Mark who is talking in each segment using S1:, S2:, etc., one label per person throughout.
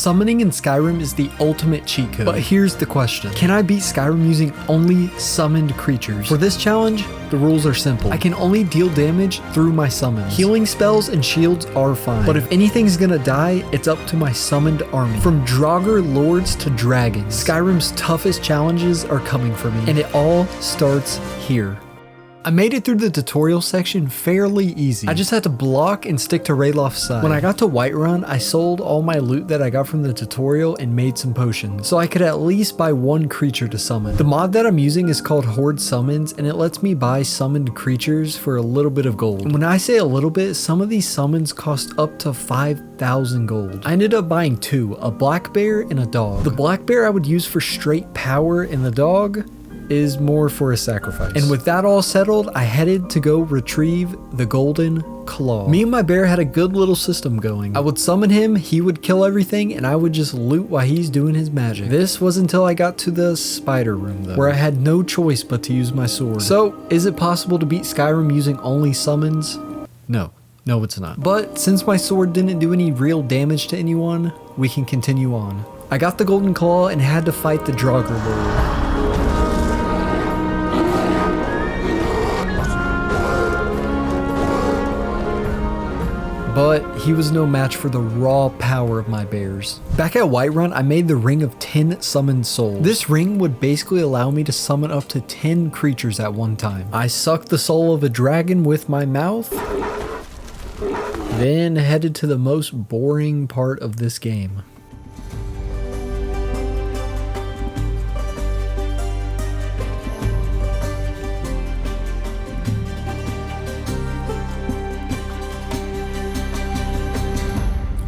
S1: Summoning in Skyrim is the ultimate cheat code. But here's the question. Can I beat Skyrim using only summoned creatures? For this challenge, the rules are simple. I can only deal damage through my summons. Healing spells and shields are fine. But if anything's gonna die, it's up to my summoned army. From draugr lords to dragons, Skyrim's toughest challenges are coming for me. And it all starts here. I made it through the tutorial section fairly easy. I just had to block and stick to Raylof's side. When I got to Whiterun, I sold all my loot that I got from the tutorial and made some potions, so I could at least buy one creature to summon. The mod that I'm using is called Horde Summons, and it lets me buy summoned creatures for a little bit of gold. And when I say a little bit, some of these summons cost up to 5,000 gold. I ended up buying two, a black bear and a dog. The black bear I would use for straight power, and the dog is more for a sacrifice. And with that all settled, I headed to go retrieve the golden claw. Me and my bear had a good little system going. I would summon him, he would kill everything, and I would just loot while he's doing his magic. This was until I got to the spider room though, where I had no choice but to use my sword. So, is it possible to beat Skyrim using only summons? No. No, it's not. But since my sword didn't do any real damage to anyone, we can continue on. I got the golden claw and had to fight the draugr lord. But he was no match for the raw power of my bears. Back at Whiterun, I made the ring of 10 summoned souls. This ring would basically allow me to summon up to 10 creatures at one time. I sucked the soul of a dragon with my mouth, then headed to the most boring part of this game.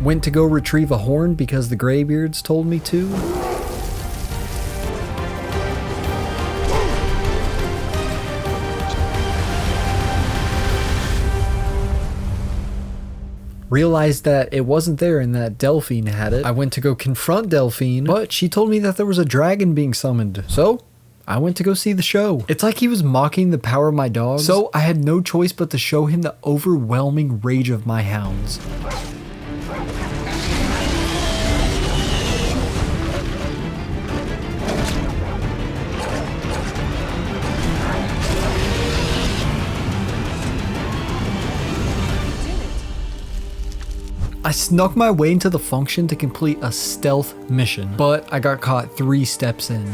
S1: Went to go retrieve a horn because the Greybeards told me to. Realized that it wasn't there and that Delphine had it. I went to go confront Delphine, but she told me that there was a dragon being summoned. So I went to go see the show. It's like he was mocking the power of my dogs, so I had no choice but to show him the overwhelming rage of my hounds. I snuck my way into the function to complete a stealth mission, but I got caught 3 steps in.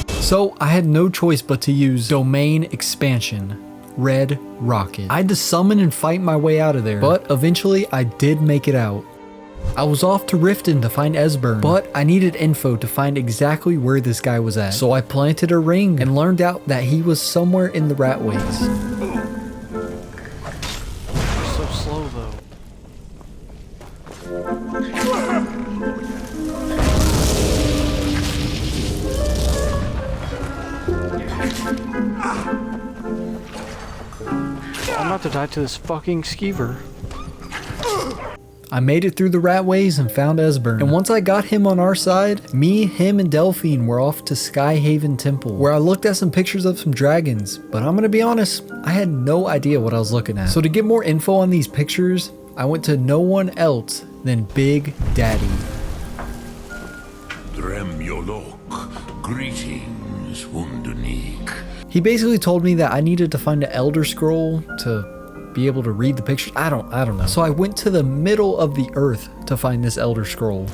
S1: So I had no choice but to use domain expansion, Red Rocket. I had to summon and fight my way out of there, but eventually I did make it out. I was off to Riften to find Eburn, but I needed info to find exactly where this guy was at. So I planted a ring and learned out that he was somewhere in the Ratways.
S2: I'm about to die to this fucking skeever.
S1: I made it through the Ratways and found Eburn. And once I got him on our side, me, him, and Delphine were off to Skyhaven Temple, where I looked at some pictures of some dragons. But I'm gonna be honest, I had no idea what I was looking at. So to get more info on these pictures, I went to no one else than Big Daddy.
S3: Greetings, Wunderneek.
S1: He basically told me that I needed to find an Elder Scroll to be able to read the pictures. I don't know. So I went to the middle of the earth to find this Elder Scroll.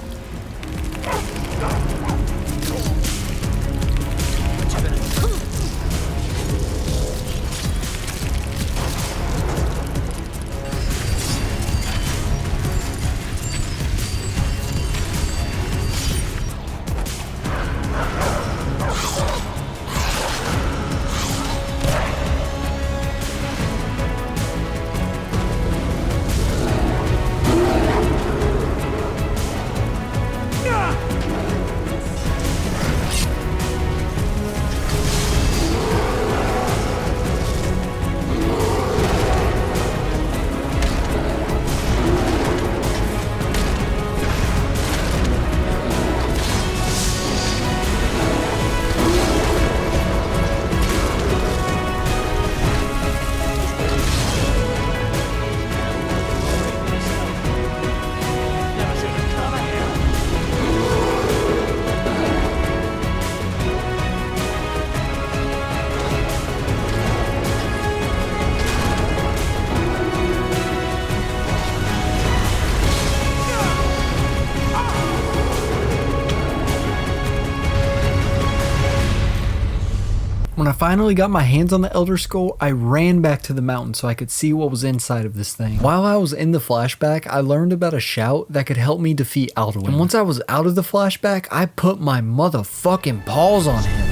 S1: finally got my hands on the Elder Scroll, I ran back to the mountain so I could see what was inside of this thing. While I was in the flashback, I learned about a shout that could help me defeat Alduin. And once I was out of the flashback, I put my motherfucking paws on him.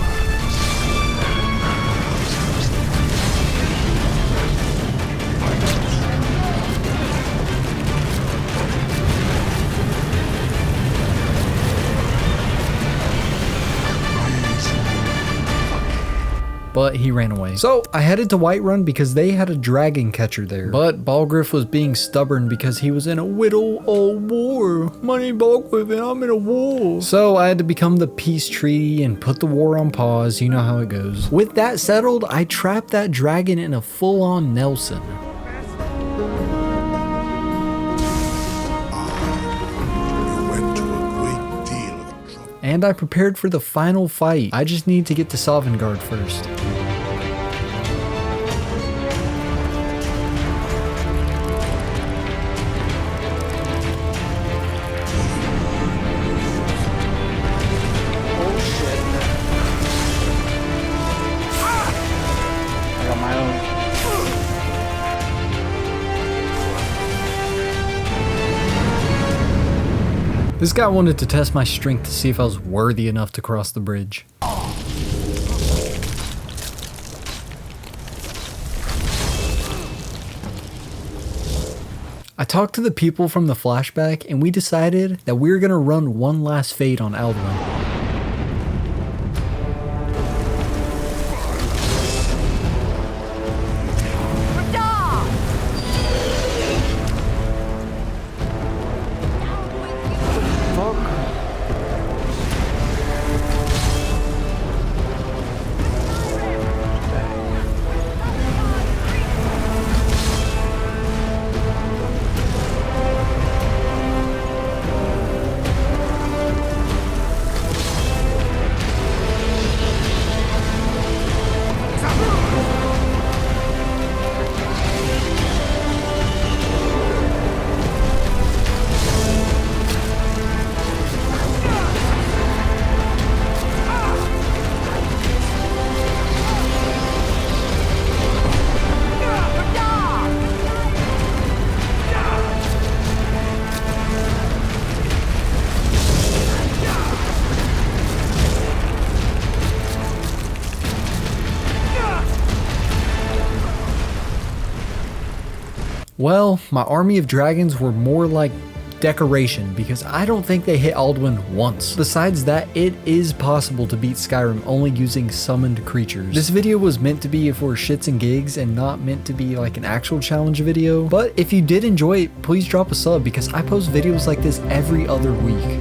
S1: But he ran away. So I headed to Whiterun because they had a dragon catcher there. But Balgriff was being stubborn because he was in a whittle old war. My name's Balgriff and I'm in a war. So I had to become the peace treaty and put the war on pause. You know how it goes. With that settled, I trapped that dragon in a full-on Nelson. And I prepared for the final fight. I just need to get to Sovengard first. This guy wanted to test my strength to see if I was worthy enough to cross the bridge. I talked to the people from the flashback and we decided that we were gonna run one last fade on Alduin. Well, my army of dragons were more like decoration because I don't think they hit Alduin once. Besides that, it is possible to beat Skyrim only using summoned creatures. This video was meant to be for shits and gigs and not meant to be like an actual challenge video. But if you did enjoy it, please drop a sub because I post videos like this every other week.